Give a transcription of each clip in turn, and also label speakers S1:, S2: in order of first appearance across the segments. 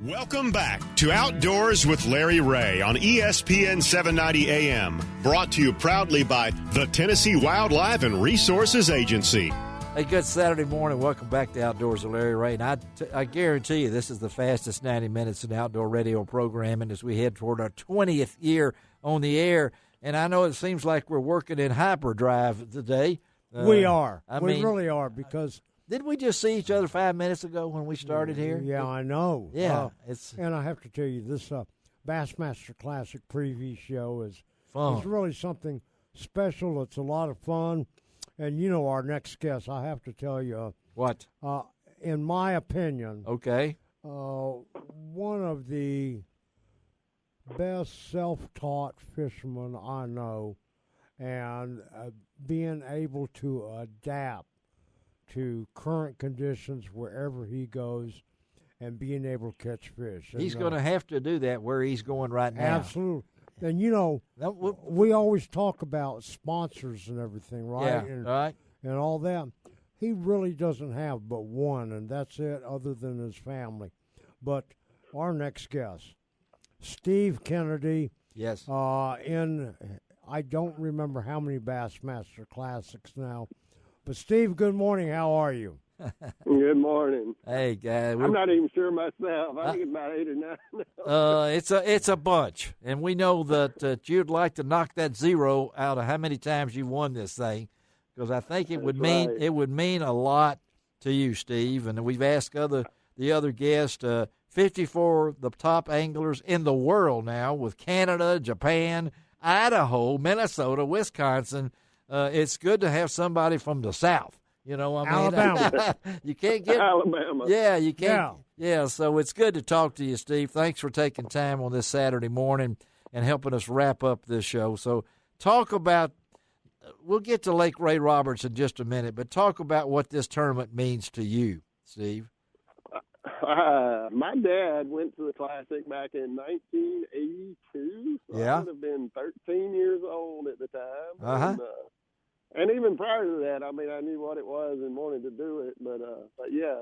S1: Welcome back to Outdoors with Larry Ray on ESPN 790 AM, brought to you proudly by the Tennessee Wildlife and Resources Agency.
S2: Hey, good Saturday morning. Welcome back to Outdoors with Larry Ray. And I guarantee you this is the fastest 90 minutes in outdoor radio programming as we head toward our 20th year on the air. And I know it seems like we're working in hyperdrive today.
S3: We are.
S2: We
S3: really are, because...
S2: Didn't we just see each other 5 minutes ago when we started here?
S3: Yeah, I know.
S2: Yeah.
S3: And I have to tell you, this Bassmaster Classic preview show is
S2: fun.
S3: It's really something special. It's a lot of fun. And, you know, our next guest, I have to tell you.
S2: What?
S3: In my opinion.
S2: Okay.
S3: One of the best self-taught fishermen I know, and being able to adapt to current conditions wherever he goes and being able to catch fish.
S2: He's going to have to do that where he's going right now.
S3: Absolutely. And, you know, we always talk about sponsors and everything, right?
S2: Yeah, right.
S3: And all that. He really doesn't have but one, and that's it, other than his family. But our next guest, Steve Kennedy.
S2: Yes.
S3: I don't remember how many Bassmaster Classics now. But, Steve, good morning. How are you?
S4: Good morning.
S2: Hey, guys.
S4: I'm not even sure myself. I think it's about 8 or 9.
S2: It's a bunch. And we know that you'd like to knock that zero out of how many times you won this thing, because I think it would mean a lot to you, Steve. And we've asked the other guests, 54 the top anglers in the world now, with Canada, Japan, Idaho, Minnesota, Wisconsin. It's good to have somebody from the South. You know what I mean?
S3: Alabama.
S4: You can't get Alabama.
S2: Yeah, you can't. Yeah, so it's good to talk to you, Steve. Thanks for taking time on this Saturday morning and helping us wrap up this show. So talk about, we'll get to Lake Ray Roberts in just a minute, but talk about what this tournament means to you, Steve.
S4: My dad went to the Classic back in 1982. So
S2: yeah.
S4: I would have been 13 years old at the time.
S2: Uh-huh.
S4: And even prior to that, I mean, I knew what it was and wanted to do it. But yeah,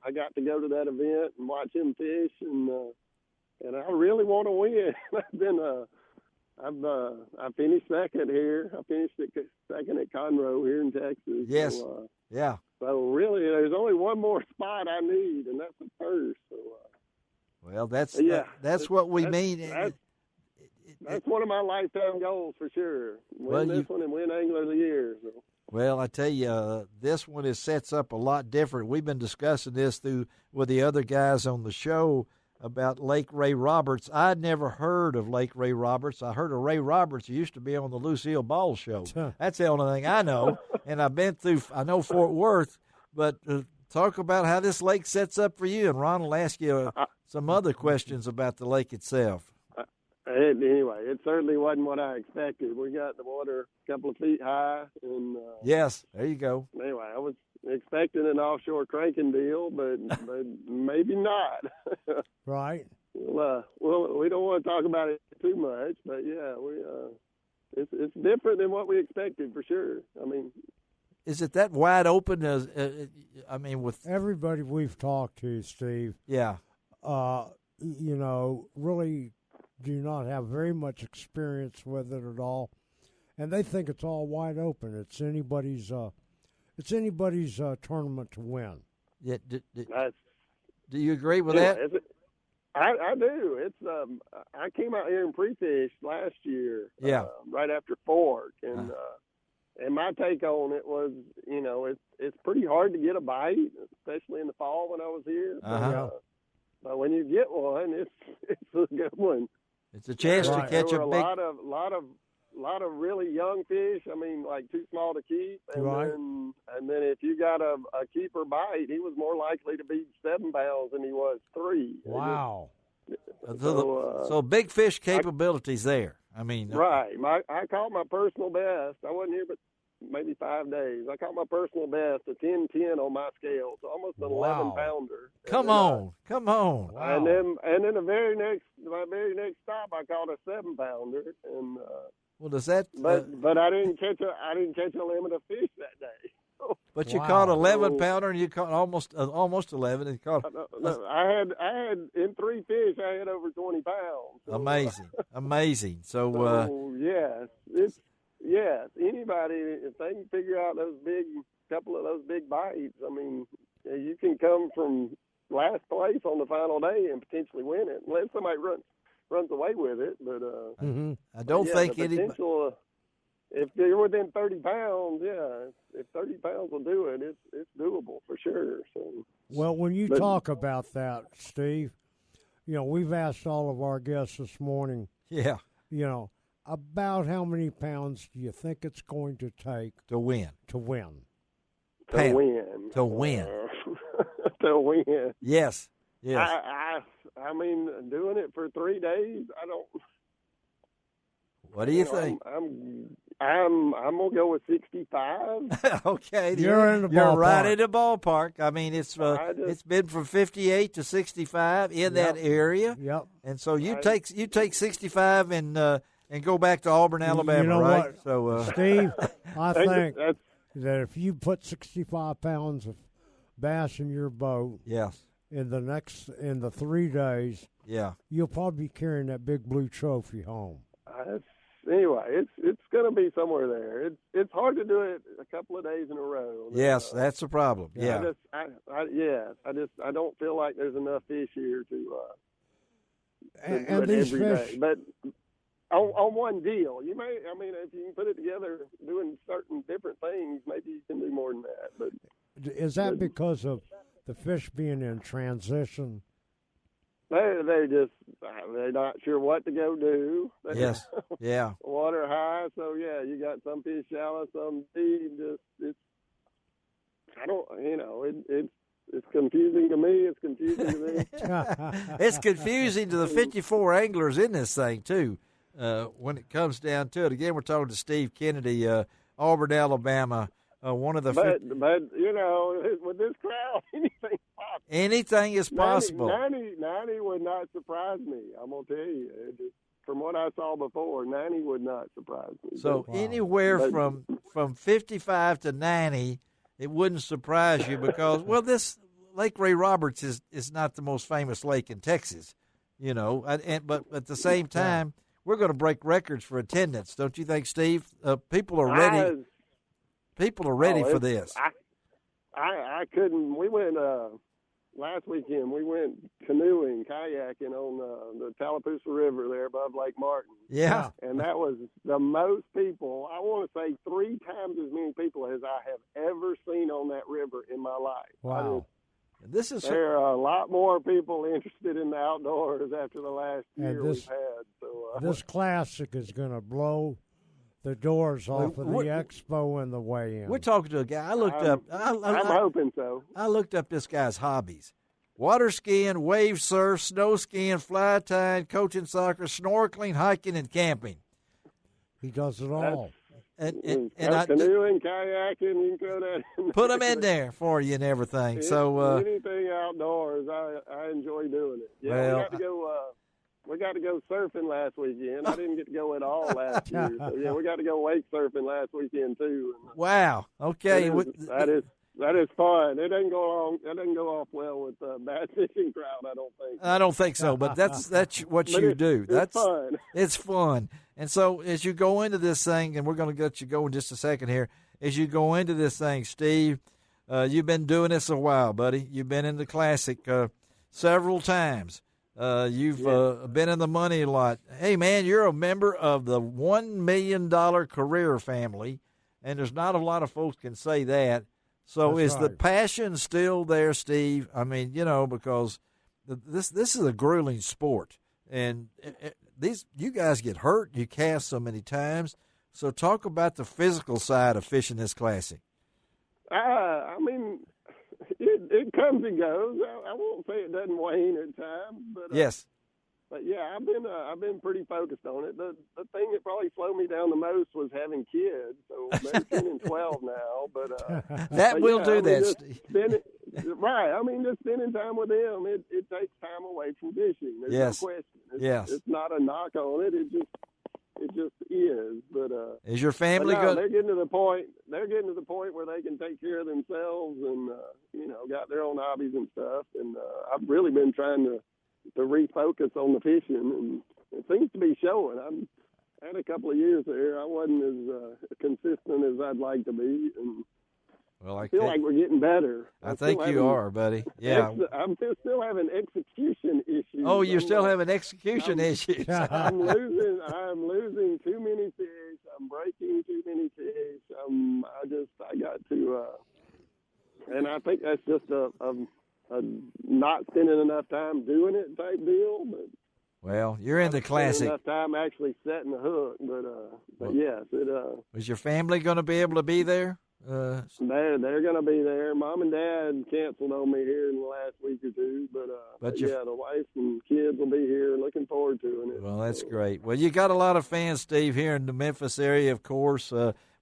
S4: I got to go to that event and watch him fish, and I really want to win. I finished second here. I finished second at Conroe here in Texas.
S2: Yes.
S4: So,
S2: yeah.
S4: So really, there's only one more spot I need, and that's the first. So,
S2: well, that's what we mean.
S4: That's one of my lifetime goals for sure. Win this one and win Angler of the Year. So.
S2: Well, I tell you, this one sets up a lot different. We've been discussing this with the other guys on the show about Lake Ray Roberts. I'd never heard of Lake Ray Roberts. I heard of Ray Roberts. He used to be on the Lucille Ball show. That's the only thing I know. And I've been through, I know Fort Worth, but talk about how this lake sets up for you. And Ron will ask you some other questions about the lake itself.
S4: Anyway, it certainly wasn't what I expected. We got the water a couple of feet high. And
S2: yes, there you go.
S4: Anyway, I was expecting an offshore cranking deal, but maybe not.
S3: Right.
S4: Well, we don't want to talk about it too much, but yeah, it's different than what we expected for sure. I mean,
S2: is it that wide open? With
S3: everybody we've talked to, Steve.
S2: Yeah.
S3: Really do not have very much experience with it at all, and they think it's all wide open. It's anybody's tournament to win.
S2: Yeah. Do you agree with that?
S4: I do. It's I came out here and pre-fished last year.
S2: Yeah.
S4: Right after Fork, and my take on it was, it's pretty hard to get a bite, especially in the fall when I was here.
S2: Uh-huh.
S4: But when you get one, it's a good one.
S2: It's a chance to catch a big.
S4: A lot of really young fish. I mean, like too small to keep. And
S3: right.
S4: then if you got a keeper bite, he was more likely to be 7 pounds than he was 3.
S3: Wow.
S2: So big fish capabilities there. I mean,
S4: right. I caught my personal best. I wasn't here but maybe 5 days. I caught my personal best, a 10-10 on my scale, so almost an 11-pounder.
S2: Come on.
S3: Wow.
S4: And then my very next stop, I caught a 7-pounder, and
S2: well, does that?
S4: But I didn't catch a limit of fish that day.
S2: But you
S3: Wow.
S2: caught 11-pounder, and you caught almost 11, and you caught
S4: I had in 3 fish. I had over 20 pounds. So,
S2: amazing. So
S4: yes, anybody, if they can figure out couple of those big bites, I mean, you can come from last place on the final day and potentially win it, unless somebody runs away with it. But
S2: I don't think
S4: the
S2: any.
S4: potential, if you're within 30 pounds, if 30 pounds will do it, it's doable for sure. So,
S3: Well, when you talk about that, Steve, we've asked all of our guests this morning,
S2: Yeah,
S3: about how many pounds do you think it's going to take
S2: to win.
S3: to win?
S4: to
S2: Pam,
S4: win,
S2: to win.
S4: to win.
S2: Yes.
S4: I mean, doing it for 3 days, I don't.
S2: What do you think?
S4: I'm gonna go with 65.
S3: You're
S2: Okay,
S3: in the
S2: You're
S3: ballpark.
S2: right in the ballpark. I mean, it's been from 58 to 65 in that area.
S3: Yep.
S2: And so you take 65 and go back to Auburn, Alabama,
S3: You know
S2: right?
S3: what?
S2: So
S3: Steve, I think
S4: That's
S3: that if you put 65 pounds of bass in your boat
S2: yes,
S3: in the 3 days,
S2: yeah.
S3: you'll probably be carrying that big blue trophy home.
S4: anyway. It's gonna be somewhere there. It's hard to do it a couple of days in a row.
S2: Yes, that's the problem. Yeah.
S4: I don't feel like there's enough fish here to do
S3: And
S4: it
S3: these
S4: every day.
S3: fish,
S4: But on one deal, you may. I mean, if you can put it together, doing certain different things, maybe you can do more than that. But
S3: is that because of the fish being in transition?
S4: they're not sure what to go do.
S2: Yes. Yeah.
S4: Water high, so yeah, you got some fish shallow, some deep. It's confusing to me. It's confusing to me.
S2: It's confusing to the 54 anglers in this thing, too, when it comes down to it. Again, we're talking to Steve Kennedy, Auburn, Alabama, one of the
S4: But with this crowd, anything's possible.
S2: anything is possible.
S4: 90 would not surprise me. I'm gonna tell you, from what I saw before, 90 would not surprise me.
S2: So anywhere from 55 to 90, it wouldn't surprise you because, well, this Lake Ray Roberts is not the most famous lake in Texas, but at the same time, we're going to break records for attendance, don't you think, Steve? People are ready. People are ready for this.
S4: I couldn't. We went last weekend. We went canoeing, kayaking on the Tallapoosa River there above Lake Martin.
S2: Yeah.
S4: And that was the most people. I want to say 3 times as many people as I have ever seen on that river in my life.
S3: Wow.
S4: There are a lot more people interested in the outdoors after the last year we've had. So
S3: this classic is going to blow the doors off of the expo and the weigh-in.
S2: We're talking to a guy. I looked up.
S4: I'm hoping so.
S2: I looked up this guy's hobbies: water skiing, wave surf, snow skiing, fly tying, coaching soccer, snorkeling, hiking, and camping.
S3: He does it all.
S2: And
S4: canoeing, kayaking, you can throw that.
S2: Put them in there for you and everything. So
S4: anything outdoors, I enjoy doing it. Yeah, we got to go surfing last weekend. I didn't get to go at all last year. So yeah, we got to go wake surfing last weekend too.
S2: Wow. Okay.
S4: That is fun. It doesn't go off well with the bass fishing crowd. I don't think so.
S2: But that's what you do.
S4: It's fun.
S2: It's fun. And so as you go into this thing, and we're going to let you go in just a second here, as you go into this thing, Steve, you've been doing this a while, buddy. You've been in the Classic several times. You've been in the money a lot. Hey, man, you're a member of the $1 million career family, and there's not a lot of folks can say that. So
S3: That's
S2: is the
S3: right.
S2: passion still there, Steve? I mean, because this is a grueling sport, and you guys get hurt. You cast so many times. So talk about the physical side of fishing this Classic.
S4: I mean, it comes and goes. I won't say it doesn't wane at times, but
S2: Yes.
S4: But yeah, I've been pretty focused on it. The thing that probably slowed me down the most was having kids. So they're 10 and 12 now, but
S2: That will do that,
S4: just
S2: Steve.
S4: right. I mean, just spending time with them, it takes time away from fishing. There's
S2: Yes.
S4: no question.
S2: Yes.
S4: It's not a knock on it. It just It just is. But
S2: is your family
S4: no,
S2: good?
S4: They're getting to the point. They're getting to the point where they can take care of themselves and got their own hobbies and stuff. And I've really been trying to refocus on the fishing, and it seems to be showing. I had a couple of years there. I wasn't as consistent as I'd like to be, and
S2: Well,
S4: I feel like we're getting better.
S2: I think you are, buddy. Yeah.
S4: I'm still having execution issues.
S2: Oh, you're still having execution issues.
S4: I'm losing too many fish. I'm breaking too many fish. I got to, and I think that's just a not spending enough time doing it type deal. But
S2: well, you're in the classic.
S4: Enough time actually setting the hook, but yes, it.
S2: Was your family going to be able to be there?
S4: They're going to be there. Mom and Dad canceled on me here in the last week or two, but the wife and kids will be here. Looking forward to it.
S2: Well, that's great. Well, you got a lot of fans, Steve, here in the Memphis area, of course,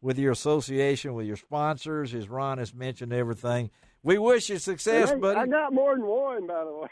S2: with your association, with your sponsors, as Ron has mentioned, everything. We wish you success, buddy.
S4: I got more than one, by the way.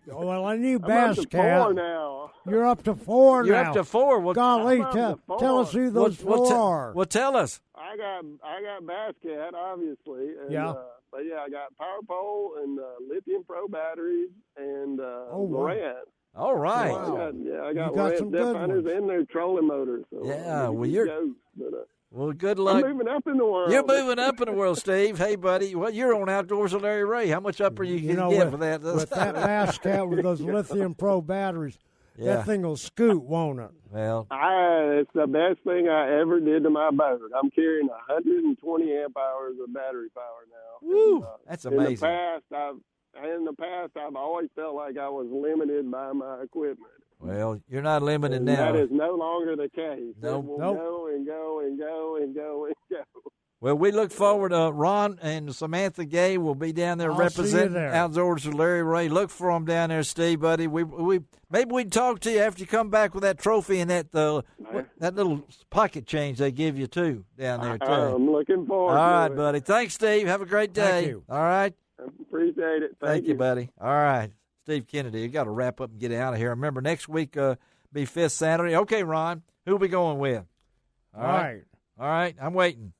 S3: Well, I knew
S4: I'm up
S3: Bass
S4: to
S3: Cat.
S4: 4 now.
S3: You're up to 4 now.
S2: You're up to 4. Well,
S3: golly,
S4: I'm up to 4.
S3: tell us who those 4 are.
S2: Well, tell us.
S4: I got Bass Cat, obviously. And,
S3: yeah.
S4: But I got Power Pole and Lithium Pro batteries and Lowrance.
S2: All right.
S4: So I got
S3: got some
S4: Lowrance
S3: good
S4: depth hunters
S3: ones.
S4: and their trolling motors. So
S2: yeah, well, you're. Well, good luck.
S4: I'm moving up in the world.
S2: You're moving up in the world, Steve. Hey, buddy. Well, you're on Outdoors with Larry Ray. How much up are you going to get for that?
S3: With that Bass Cat with those Lithium Pro batteries, that thing will scoot, won't it?
S2: Well,
S4: it's the best thing I ever did to my boat. I'm carrying 120 amp hours of battery power now.
S2: Woo,
S4: And,
S2: that's amazing.
S4: In the past, I've always felt like I was limited by my equipment.
S2: Well, you're not limited
S4: and
S2: now.
S4: That is no longer the case.
S2: Nope.
S4: It will go and go and go and go and go.
S2: Well, we look forward. Ron and Samantha Gay will be down there representing Outdoors with Larry Ray. Look for them down there, Steve, buddy. We maybe we can talk to you after you come back with that trophy and that little pocket change they give you too down there too.
S4: I'm looking forward.
S2: All right,
S4: to it.
S2: buddy. Thanks, Steve. Have a great day.
S3: Thank you.
S2: All right.
S4: I appreciate it.
S2: Thank you, buddy. All right, Steve Kennedy. You got to wrap up and get out of here. Remember, next week be 5th Saturday. Okay, Ron, who we going with? All right. I'm waiting.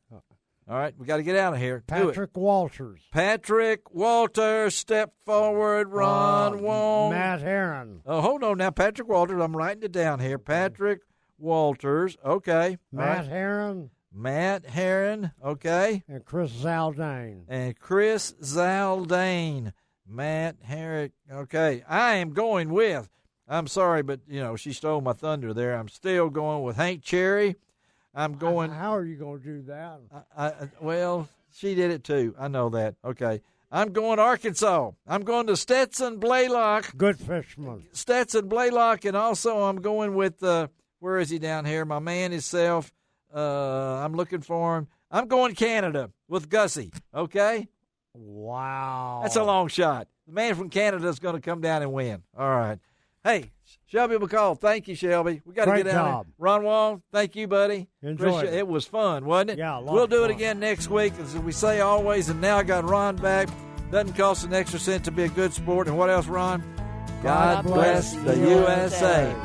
S2: All right, we got to get out of here.
S3: Patrick Walters.
S2: Patrick Walters, step forward. Ron Wong.
S3: Matt Herron.
S2: Oh, hold on now. Patrick Walters. I'm writing it down here. Patrick Walters. Okay.
S3: Matt Herron.
S2: Matt Herron. Okay.
S3: And Chris Zaldane.
S2: Matt Herron. Okay. I am going with, I'm sorry, but, she stole my thunder there. I'm still going with Hank Cherry. I'm going.
S3: How are you going to do that?
S2: Well, she did it too. I know that. Okay. I'm going Arkansas. I'm going to Stetson Blaylock.
S3: Good fisherman.
S2: Stetson Blaylock, and also I'm going with, where is he down here? My man himself. I'm looking for him. I'm going Canada with Gussie. Okay?
S3: Wow.
S2: That's a long shot. The man from Canada is going to come down and win. All right. Hey, Shelby McCall, thank you, Shelby. We got to get out of here. Ron Wong, thank you, buddy.
S3: Enjoy it.
S2: It was fun, wasn't it?
S3: Yeah,
S2: we'll do it again next week, as we say always. And now I got Ron back. Doesn't cost an extra cent to be a good sport. And what else, Ron? God bless the USA.